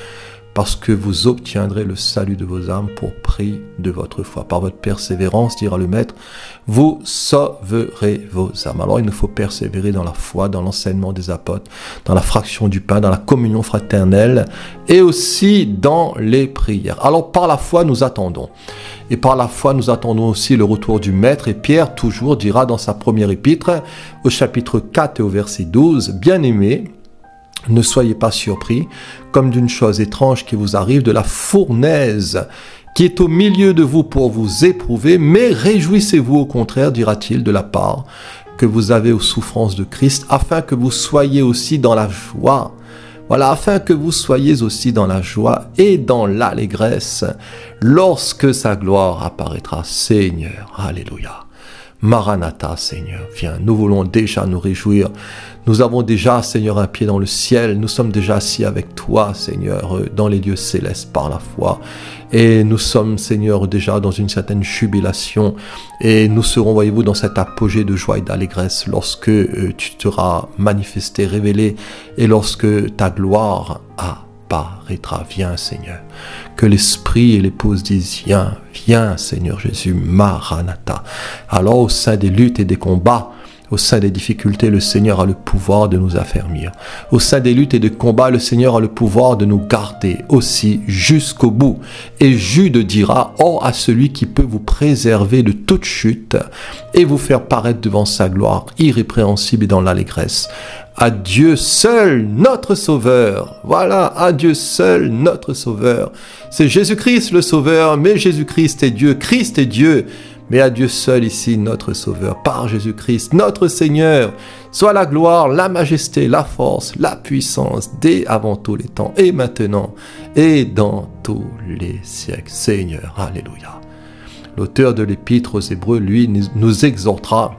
Speaker 1: Parce que vous obtiendrez le salut de vos âmes pour prix de votre foi. Par votre persévérance, dira le Maître, vous sauverez vos âmes. Alors il nous faut persévérer dans la foi, dans l'enseignement des apôtres, dans la fraction du pain, dans la communion fraternelle et aussi dans les prières. Alors par la foi, nous attendons. Et par la foi, nous attendons aussi le retour du Maître. Et Pierre, toujours, dira dans sa première épître, au chapitre 4 et au verset 12, « Bien-aimés, ne soyez pas surpris, comme d'une chose étrange qui vous arrive, de la fournaise qui est au milieu de vous pour vous éprouver, mais réjouissez-vous au contraire, dira-t-il, de la part que vous avez aux souffrances de Christ, afin que vous soyez aussi dans la joie. Voilà, afin que vous soyez aussi dans la joie et dans l'allégresse, lorsque sa gloire apparaîtra. Seigneur, alléluia. Maranatha, Seigneur, viens, nous voulons déjà nous réjouir. Nous avons déjà, Seigneur, un pied dans le ciel. Nous sommes déjà assis avec toi, Seigneur, dans les lieux célestes par la foi. Et nous sommes, Seigneur, déjà dans une certaine jubilation. Et nous serons, voyez-vous, dans cet apogée de joie et d'allégresse lorsque tu seras manifesté, révélé, et lorsque ta gloire apparaîtra. paraîtra. Viens, Seigneur. Que l'Esprit et l'épouse disent, viens, viens, Seigneur Jésus, Maranatha. Alors, au sein des luttes et des combats, au sein des difficultés, le Seigneur a le pouvoir de nous affermir. Au sein des luttes et des combats, le Seigneur a le pouvoir de nous garder aussi jusqu'au bout. Et Jude dira, or à celui qui peut vous préserver de toute chute et vous faire paraître devant sa gloire irrépréhensible et dans l'allégresse. À Dieu seul, notre Sauveur. Voilà, à Dieu seul, notre Sauveur. C'est Jésus-Christ le Sauveur, mais Jésus-Christ est Dieu, Christ est Dieu. Mais à Dieu seul ici, notre Sauveur, par Jésus-Christ, notre Seigneur, soit la gloire, la majesté, la force, la puissance, dès avant tous les temps, et maintenant, et dans tous les siècles. Seigneur, alléluia. L'auteur de l'Épître aux Hébreux, lui, nous exhortera.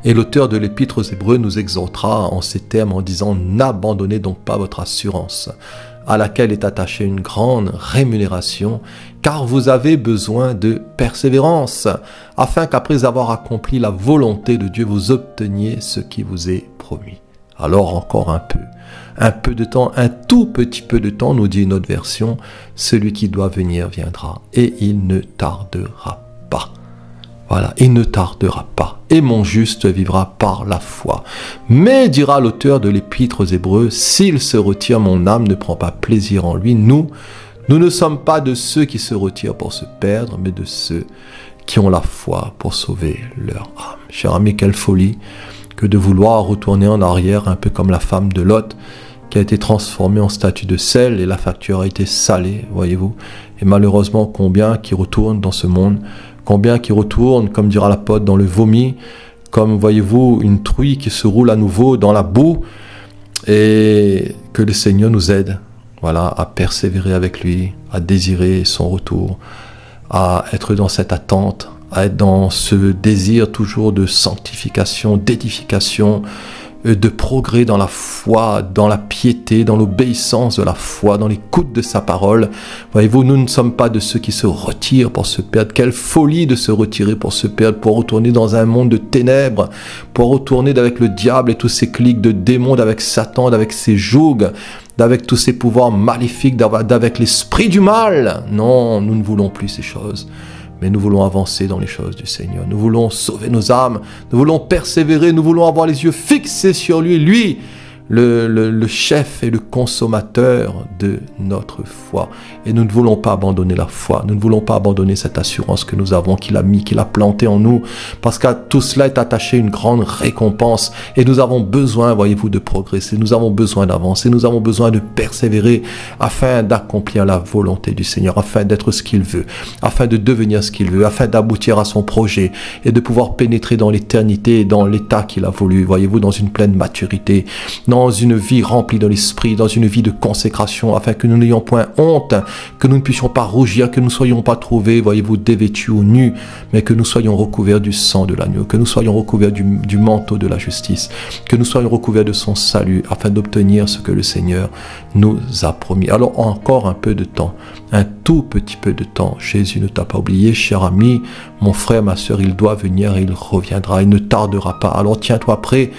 Speaker 1: Et l'auteur de l'Épître aux Hébreux nous exhortera en ces termes en disant « N'abandonnez donc pas votre assurance, à laquelle est attachée une grande rémunération, car vous avez besoin de persévérance, afin qu'après avoir accompli la volonté de Dieu, vous obteniez ce qui vous est promis. » Alors encore un peu de temps, un tout petit peu de temps, nous dit une autre version, « Celui qui doit venir viendra, et il ne tardera pas. » Voilà, il ne tardera pas. Et mon juste vivra par la foi. Mais, dira l'auteur de l'Épître aux Hébreux, s'il se retire, mon âme ne prend pas plaisir en lui. Nous ne sommes pas de ceux qui se retirent pour se perdre, mais de ceux qui ont la foi pour sauver leur âme. Cher ami, quelle folie que de vouloir retourner en arrière, un peu comme la femme de Lot, qui a été transformée en statue de sel, et la facture a été salée, voyez-vous. Et malheureusement, combien qui retournent dans ce monde, combien qui retournent, comme dira l'apôtre, dans le vomi, comme, voyez-vous, une truie qui se roule à nouveau dans la boue, et que le Seigneur nous aide, voilà, à persévérer avec lui, à désirer son retour, à être dans cette attente, à être dans ce désir toujours de sanctification, d'édification, de progrès dans la foi, dans la piété, dans l'obéissance de la foi, dans l'écoute de sa parole. Voyez-vous, nous ne sommes pas de ceux qui se retirent pour se perdre. Quelle folie de se retirer pour se perdre, pour retourner dans un monde de ténèbres, pour retourner avec le diable et tous ses cliques de démons, avec Satan, avec ses jougs, avec tous ses pouvoirs maléfiques, avec l'esprit du mal. Non, nous ne voulons plus ces choses. Mais nous voulons avancer dans les choses du Seigneur. Nous voulons sauver nos âmes. Nous voulons persévérer. Nous voulons avoir les yeux fixés sur lui. Lui, le chef et le consommateur de notre foi. Et nous ne voulons pas abandonner la foi. Nous ne voulons pas abandonner cette assurance que nous avons, qu'il a mis, qu'il a plantée en nous. Parce qu'à tout cela est attaché une grande récompense. Et nous avons besoin, voyez-vous, de progresser. Nous avons besoin d'avancer. Nous avons besoin de persévérer afin d'accomplir la volonté du Seigneur, afin d'être ce qu'il veut, afin de devenir ce qu'il veut, afin d'aboutir à son projet et de pouvoir pénétrer dans l'éternité et dans l'état qu'il a voulu. Voyez-vous, dans une pleine maturité, dans une vie remplie de l'esprit, dans une vie de consécration, afin que nous n'ayons point honte, que nous ne puissions pas rougir, que nous ne soyons pas trouvés, voyez-vous, dévêtus ou nus, mais que nous soyons recouverts du sang de l'agneau, que nous soyons recouverts du manteau de la justice, que nous soyons recouverts de son salut, afin d'obtenir ce que le Seigneur nous a promis. Alors encore un peu de temps, un tout petit peu de temps. Jésus ne t'a pas oublié, cher ami, mon frère, ma soeur, il doit venir et il reviendra, il ne tardera pas. Alors tiens-toi prêt,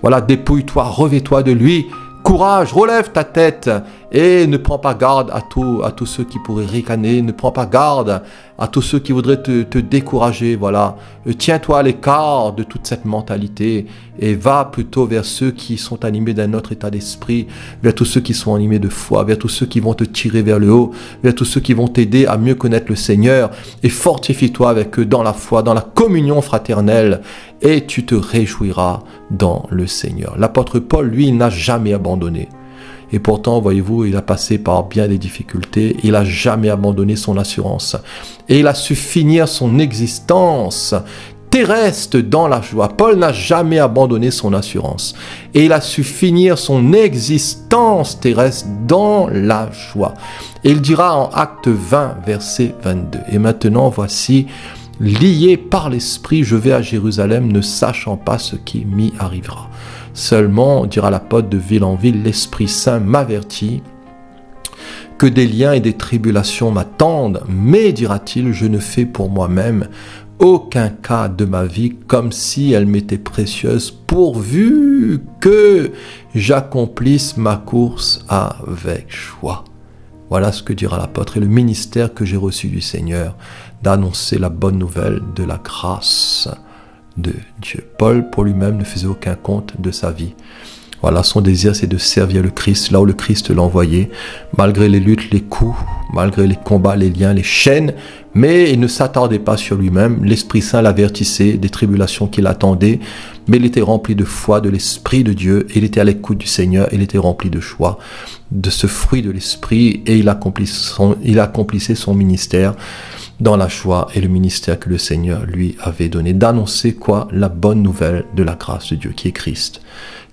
Speaker 1: voilà, dépouille-toi, revêt-toi de lui, courage, relève ta tête et ne prends pas garde à tous ceux qui pourraient ricaner, ne prends pas garde à tous ceux qui voudraient te décourager, voilà. Tiens-toi à l'écart de toute cette mentalité et va plutôt vers ceux qui sont animés d'un autre état d'esprit, vers tous ceux qui sont animés de foi, vers tous ceux qui vont te tirer vers le haut, vers tous ceux qui vont t'aider à mieux connaître le Seigneur, et fortifie-toi avec eux dans la foi, dans la communion fraternelle, et tu te réjouiras dans le Seigneur. L'apôtre Paul, lui, il n'a jamais abandonné. Et pourtant, voyez-vous, il a passé par bien des difficultés. Il n'a jamais abandonné son assurance. Et il a su finir son existence terrestre dans la joie. Paul n'a jamais abandonné son assurance. Et il a su finir son existence terrestre dans la joie. Et il dira en Acte 20, verset 22. Et maintenant, voici, lié par l'Esprit, je vais à Jérusalem, ne sachant pas ce qui m'y arrivera. Seulement, dira l'apôtre, de ville en ville, l'Esprit Saint m'avertit que des liens et des tribulations m'attendent, mais, dira-t-il, je ne fais pour moi-même aucun cas de ma vie comme si elle m'était précieuse, pourvu que j'accomplisse ma course avec joie. Voilà ce que dira l'apôtre et le ministère que j'ai reçu du Seigneur, d'annoncer la bonne nouvelle de la grâce de Dieu. Paul, pour lui-même, ne faisait aucun compte de sa vie. Voilà, son désir, c'est de servir le Christ, là où le Christ l'a envoyé, malgré les luttes, les coups, malgré les combats, les liens, les chaînes, mais il ne s'attardait pas sur lui-même. L'Esprit Saint l'avertissait des tribulations qui l'attendaient, mais il était rempli de foi, de l'Esprit de Dieu, il était à l'écoute du Seigneur, il était rempli de joie, de ce fruit de l'Esprit, et il accomplissait son ministère dans la joie et le ministère que le Seigneur lui avait donné, d'annoncer quoi? La bonne nouvelle de la grâce de Dieu, qui est Christ,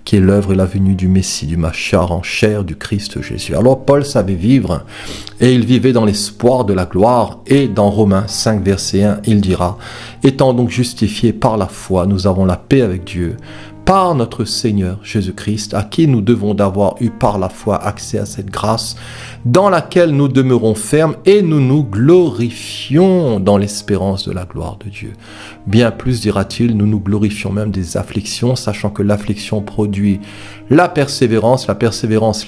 Speaker 1: qui est l'œuvre et la venue du Messie, du Machar en chair du Christ Jésus. Alors Paul savait vivre, et il vivait dans l'espoir de la gloire, et dans Romains 5, verset 1, il dira, « Étant donc justifiés par la foi, nous avons la paix avec Dieu, par notre Seigneur Jésus-Christ, à qui nous devons d'avoir eu par la foi accès à cette grâce, dans laquelle nous demeurons fermes et nous nous glorifions dans l'espérance de la gloire de Dieu. Bien plus, dira-t-il, nous nous glorifions même des afflictions, sachant que l'affliction produit la persévérance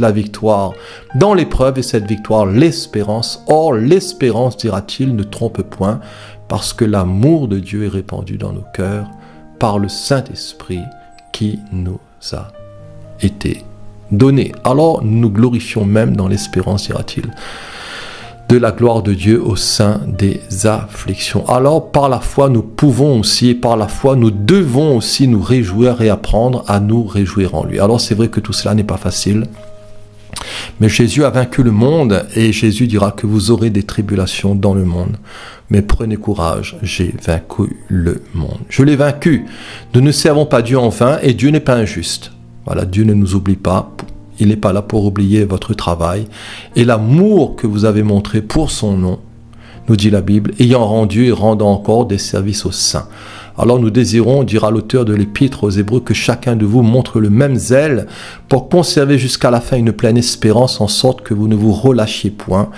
Speaker 1: la victoire dans l'épreuve, et cette victoire l'espérance. Or, l'espérance, dira-t-il, ne trompe point, parce que l'amour de Dieu est répandu dans nos cœurs par le Saint-Esprit qui nous a été donné. Alors nous nous glorifions même dans l'espérance, dira-t-il, de la gloire de Dieu au sein des afflictions. Alors par la foi nous pouvons aussi, et par la foi nous devons aussi nous réjouir et apprendre à nous réjouir en lui. Alors c'est vrai que tout cela n'est pas facile, mais Jésus a vaincu le monde, et Jésus dira que vous aurez des tribulations dans le monde. Mais prenez courage, j'ai vaincu le monde. Je l'ai vaincu. Nous ne servons pas Dieu en vain, et Dieu n'est pas injuste. Voilà, Dieu ne nous oublie pas. Il n'est pas là pour oublier votre travail. Et l'amour que vous avez montré pour son nom, nous dit la Bible, ayant rendu et rendant encore des services aux saints. Alors nous désirons, dira l'auteur de l'Épître aux Hébreux, que chacun de vous montre le même zèle pour conserver jusqu'à la fin une pleine espérance, en sorte que vous ne vous relâchiez point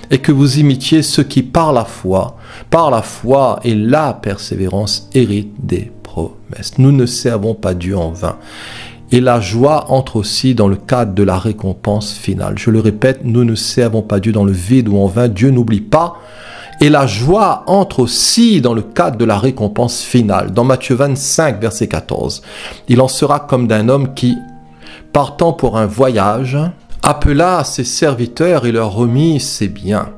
Speaker 1: et que vous imitiez ceux qui par la foi et la persévérance héritent des promesses. Nous ne servons pas Dieu en vain. Et la joie entre aussi dans le cadre de la récompense finale. Je le répète, nous ne servons pas Dieu dans le vide ou en vain. Dieu n'oublie pas. Et la joie entre aussi dans le cadre de la récompense finale. Dans Matthieu 25, verset 14, il en sera comme d'un homme qui, partant pour un voyage, appela ses serviteurs et leur remit ses biens.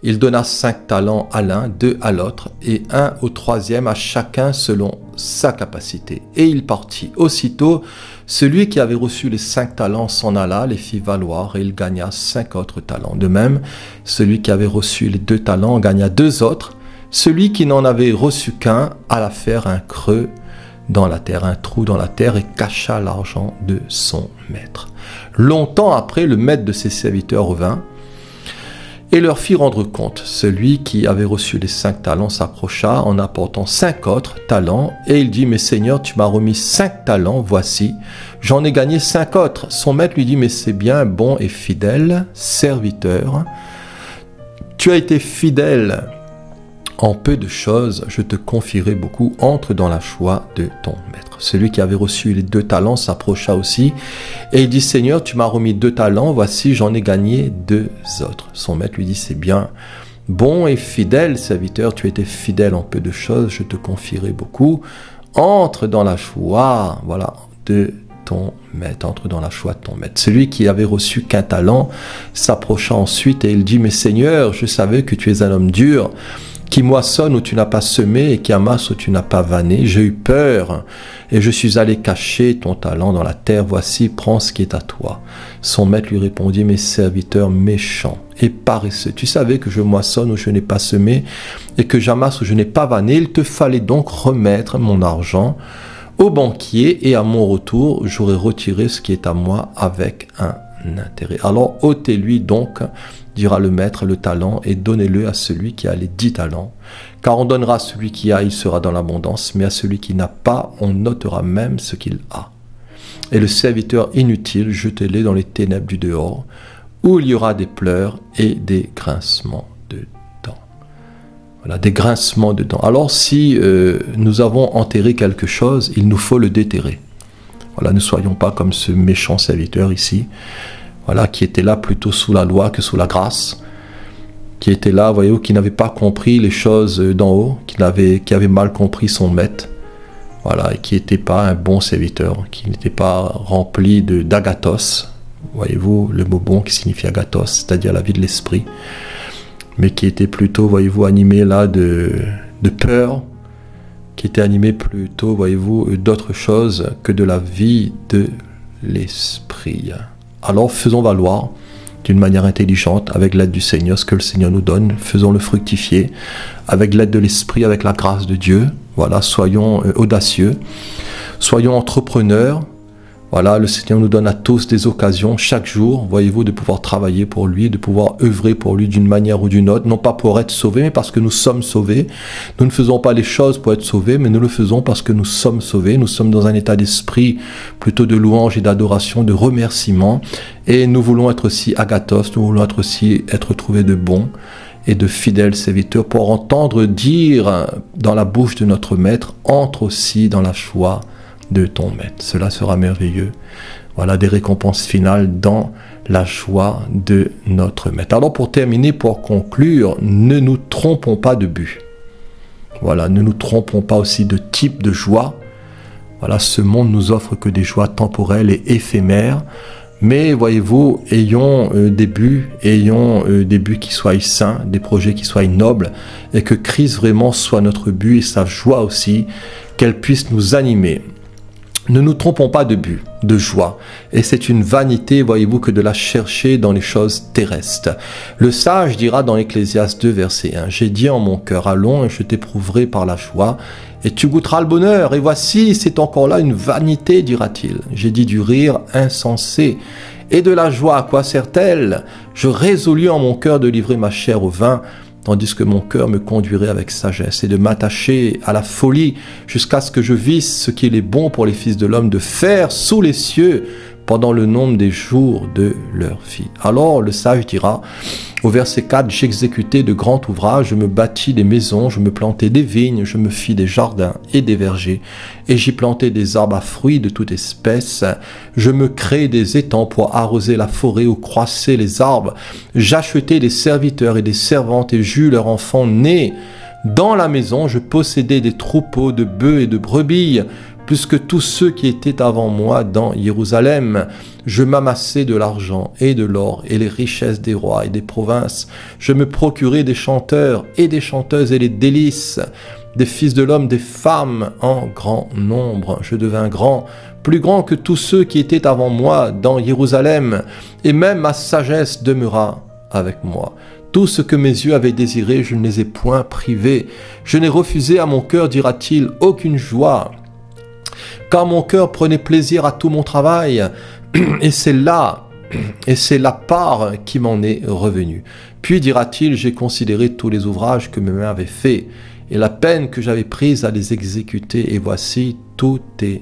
Speaker 1: Il donna 5 talents à l'un, 2 à l'autre, et 1 au troisième, à chacun selon sa capacité. Et il partit. Aussitôt, celui qui avait reçu les 5 talents s'en alla, les fit valoir, et il gagna 5 autres talents. De même, celui qui avait reçu les 2 talents gagna 2 autres. Celui qui n'en avait reçu qu'un alla faire un creux dans la terre, un trou dans la terre, et cacha l'argent de son maître. Longtemps après, le maître de ses serviteurs revint et leur fit rendre compte. Celui qui avait reçu les 5 talents s'approcha en apportant 5 autres talents, et il dit, « Mais Seigneur, tu m'as remis 5 talents, voici, j'en ai gagné 5 autres. » Son maître lui dit, « Mais c'est bien, bon et fidèle serviteur. Tu as été fidèle en peu de choses, je te confierai beaucoup. Entre dans la joie de ton maître. » Celui qui avait reçu les 2 talents s'approcha aussi, et il dit, « Seigneur, tu m'as remis 2 talents, voici, j'en ai gagné 2 autres. » Son maître lui dit, « C'est bien, bon et fidèle serviteur, tu as été fidèle en peu de choses, je te confierai beaucoup. Entre dans la joie, voilà, de ton maître, entre dans la joie de ton maître. » Celui qui avait reçu qu'un talent s'approcha ensuite, et il dit, « Mais Seigneur, je savais que tu es un homme dur, qui moissonne où tu n'as pas semé et qui amasse où tu n'as pas vanné. J'ai eu peur et je suis allé cacher ton talent dans la terre. Voici, prends ce qui est à toi. » Son maître lui répondit, « Mes serviteurs méchants et paresseux, tu savais que je moissonne où je n'ai pas semé et que j'amasse où je n'ai pas vanné. Il te fallait donc remettre mon argent au banquier, et à mon retour, j'aurais retiré ce qui est à moi avec un intérêt. Alors ôtez-lui donc, dira le maître, le talent, et donnez-le à celui qui a les 10 talents. Car on donnera à celui qui a, il sera dans l'abondance, mais à celui qui n'a pas, on ôtera même ce qu'il a. Et le serviteur inutile, jetez-le dans les ténèbres du dehors, où il y aura des pleurs et des grincements de dents. » Voilà, des grincements de dents. Alors si nous avons enterré quelque chose, il nous faut le déterrer. Voilà, ne soyons pas comme ce méchant serviteur ici, voilà, qui était là plutôt sous la loi que sous la grâce, qui était là, voyez-vous, qui n'avait pas compris les choses d'en haut, qui avait mal compris son maître, voilà, et qui n'était pas un bon serviteur, qui n'était pas rempli d'agathos, voyez-vous, le mot bon qui signifie agathos, c'est-à-dire la vie de l'esprit, mais qui était plutôt, voyez-vous, animé là de peur, qui était animé plutôt, voyez-vous, d'autre chose que de la vie de l'esprit. Alors faisons valoir d'une manière intelligente, avec l'aide du Seigneur, ce que le Seigneur nous donne, faisons-le fructifier, avec l'aide de l'Esprit, avec la grâce de Dieu. Voilà, soyons audacieux, soyons entrepreneurs. Voilà, le Seigneur nous donne à tous des occasions, chaque jour, voyez-vous, de pouvoir travailler pour lui, de pouvoir œuvrer pour lui d'une manière ou d'une autre, non pas pour être sauvés, mais parce que nous sommes sauvés. Nous ne faisons pas les choses pour être sauvés, mais nous le faisons parce que nous sommes sauvés. Nous sommes dans un état d'esprit plutôt de louange et d'adoration, de remerciement. Et nous voulons être aussi agathos, nous voulons être trouvés de bons et de fidèles serviteurs pour entendre dire dans la bouche de notre Maître, entre aussi dans la joie de ton maître. Cela sera merveilleux. Voilà des récompenses finales dans la joie de notre maître. Alors pour terminer, pour conclure, ne nous trompons pas de but. Voilà, ne nous trompons pas aussi de type de joie. Voilà, ce monde nous offre que des joies temporelles et éphémères. Mais voyez-vous, ayons des buts qui soient sains, des projets qui soient nobles, et que Christ vraiment soit notre but et sa joie aussi, qu'elle puisse nous animer. Ne nous trompons pas de but, de joie. Et c'est une vanité, voyez-vous, que de la chercher dans les choses terrestres. Le sage dira dans Ecclésiaste 2, verset 1, « J'ai dit en mon cœur, allons, et je t'éprouverai par la joie, et tu goûteras le bonheur. Et voici, c'est encore là une vanité, dira-t-il. J'ai dit du rire insensé. Et de la joie, à quoi sert-elle? Je résolus en mon cœur de livrer ma chair au vin, tandis que mon cœur me conduirait avec sagesse, et de m'attacher à la folie jusqu'à ce que je visse ce qu'il est bon pour les fils de l'homme de faire sous les cieux pendant le nombre des jours de leur vie. Alors le sage dira, au verset 4, « J'exécutai de grands ouvrages, je me bâtis des maisons, je me plantai des vignes, je me fis des jardins et des vergers, et j'y plantai des arbres à fruits de toute espèce. Je me créai des étangs pour arroser la forêt où croissaient les arbres. J'achetai des serviteurs et des servantes, et j'eus leurs enfants nés. Dans la maison, je possédais des troupeaux de bœufs et de brebis, plus que tous ceux qui étaient avant moi dans Jérusalem. Je m'amassai de l'argent et de l'or et les richesses des rois et des provinces. Je me procurai des chanteurs et des chanteuses et les délices des fils de l'homme, des femmes en grand nombre. Je devins grand, plus grand que tous ceux qui étaient avant moi dans Jérusalem, et même ma sagesse demeura avec moi. Tout ce que mes yeux avaient désiré, je ne les ai point privés. Je n'ai refusé à mon cœur, dira-t-il, aucune joie, car mon cœur prenait plaisir à tout mon travail, et c'est la part qui m'en est revenue. Puis dira-t-il, j'ai considéré tous les ouvrages que mes mains avaient faits, et la peine que j'avais prise à les exécuter, et voici, tout est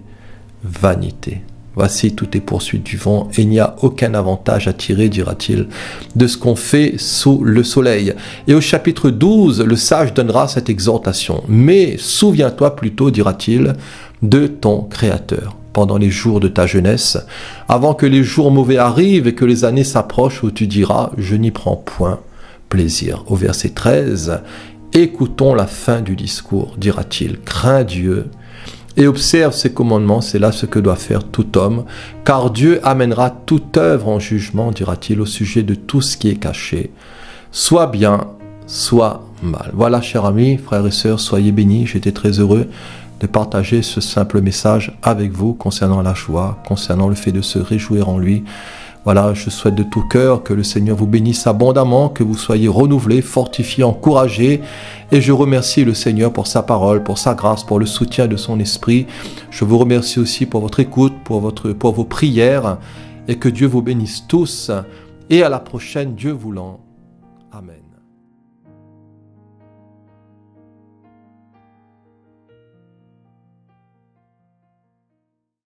Speaker 1: vanité. Voici, tout est poursuite du vent, et il n'y a aucun avantage à tirer, dira-t-il, de ce qu'on fait sous le soleil. Et au chapitre 12, le sage donnera cette exhortation. Mais souviens-toi plutôt, dira-t-il, de ton Créateur pendant les jours de ta jeunesse, avant que les jours mauvais arrivent et que les années s'approchent où tu diras « je n'y prends point plaisir ». Au verset 13, « Écoutons la fin du discours, dira-t-il, crains Dieu et observe ses commandements, c'est là ce que doit faire tout homme, car Dieu amènera toute œuvre en jugement, dira-t-il, au sujet de tout ce qui est caché, soit bien, soit mal. » Voilà, chers amis, frères et sœurs, soyez bénis, j'étais très heureux de partager ce simple message avec vous concernant la joie, concernant le fait de se réjouir en lui. Voilà, je souhaite de tout cœur que le Seigneur vous bénisse abondamment, que vous soyez renouvelés, fortifiés, encouragés. Et je remercie le Seigneur pour sa parole, pour sa grâce, pour le soutien de son esprit. Je vous remercie aussi pour votre écoute, pour vos prières. Et que Dieu vous bénisse tous. Et à la prochaine, Dieu voulant. Amen.